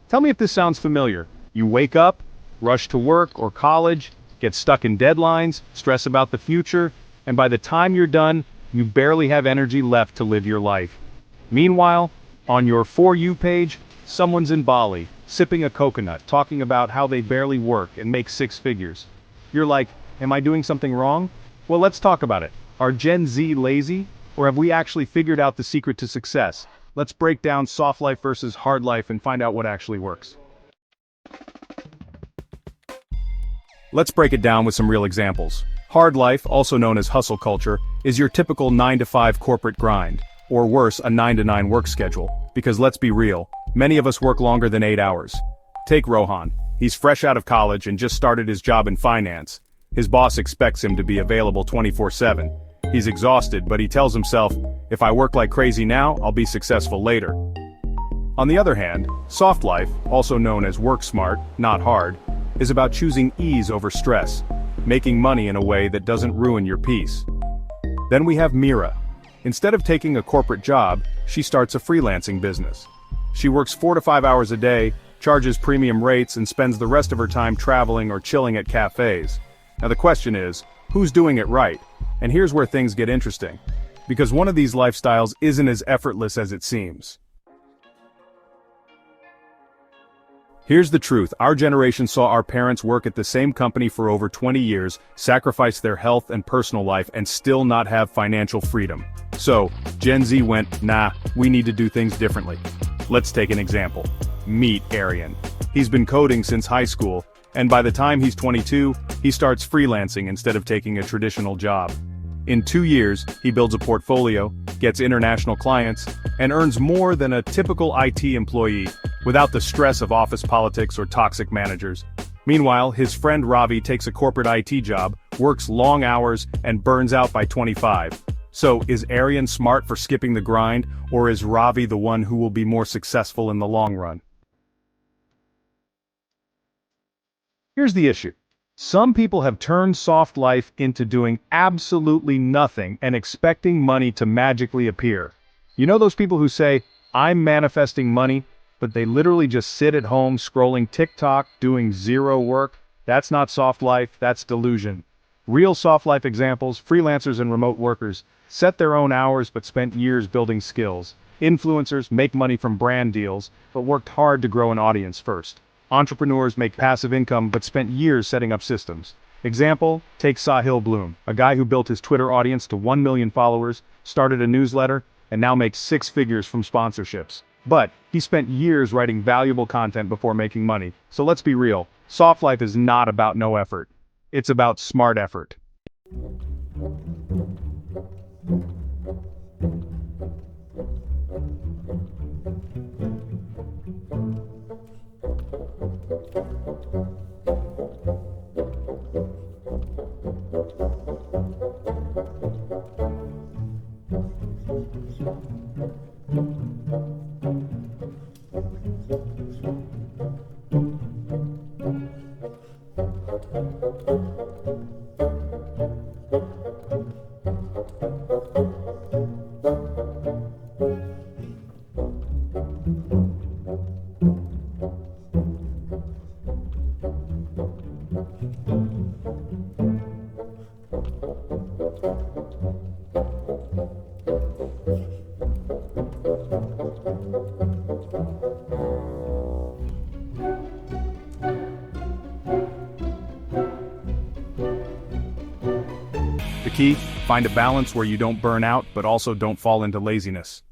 Tell me if this sounds familiar. You wake up, rush to work or college, get stuck in deadlines, stress about the future, and by the time you're done, you barely have energy left to live your life. Meanwhile, on your For You page, someone's in Bali, sipping a coconut, talking about how they barely work and make six figures. You're like, am I doing something wrong? Well, let's talk about it. Are Gen Z lazy? Or have we actually figured out the secret to success? Let's break down soft life versus hard life and find out what actually works. Let's break it down with some real examples. Hard life, also known as hustle culture, is your typical 9-to-5 corporate grind, or worse, a 9-to-9 work schedule. Because let's be real, many of us work longer than 8 hours. Take Rohan. He's fresh out of college and just started his job in finance. His boss expects him to be available 24/7. He's exhausted, but he tells himself, if I work like crazy now, I'll be successful later. On the other hand, soft life, also known as work smart, not hard, is about choosing ease over stress, making money in a way that doesn't ruin your peace. Then we have Mira. Instead of taking a corporate job, she starts a freelancing business. She works 4 to 5 hours a day, charges premium rates, and spends the rest of her time traveling or chilling at cafes. Now the question is, who's doing it right? And here's where things get interesting. Because one of these lifestyles isn't as effortless as it seems. Here's the truth, our generation saw our parents work at the same company for over 20 years, sacrifice their health and personal life, and still not have financial freedom. So, Gen Z went, nah, we need to do things differently. Let's take an example. Meet Aryan. He's been coding since high school, and by the time he's 22, he starts freelancing instead of taking a traditional job. In 2 years, he builds a portfolio, gets international clients, and earns more than a typical IT employee, without the stress of office politics or toxic managers. Meanwhile, his friend Ravi takes a corporate IT job, works long hours, and burns out by 25. So, is Aryan smart for skipping the grind, or is Ravi the one who will be more successful in the long run? Here's the issue. Some people have turned soft life into doing absolutely nothing and expecting money to magically appear. You know those people who say, I'm manifesting money, but they literally just sit at home scrolling TikTok, doing zero work? That's not soft life, that's delusion. Real soft life examples, freelancers and remote workers, set their own hours but spent years building skills. Influencers make money from brand deals, but worked hard to grow an audience first. Entrepreneurs make passive income but spent years setting up systems. Example, take Sahil Bloom, a guy who built his Twitter audience to 1 million followers, started a newsletter, and now makes 6 figures from sponsorships. But he spent years writing valuable content before making money. So let's be real, soft life is not about no effort. It's about smart effort. The key, find a balance where you don't burn out, but also don't fall into laziness.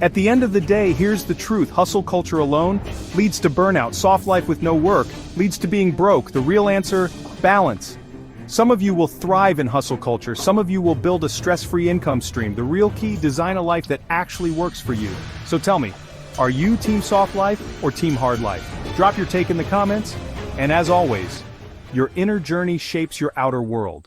At the end of the day, here's the truth. Hustle culture alone leads to burnout. Soft life with no work leads to being broke. The real answer, balance. Some of you will thrive in hustle culture. Some of you will build a stress-free income stream. The real key, design a life that actually works for you. So tell me, are you team soft life or team hard life? Drop your take in the comments. And as always, your inner journey shapes your outer world.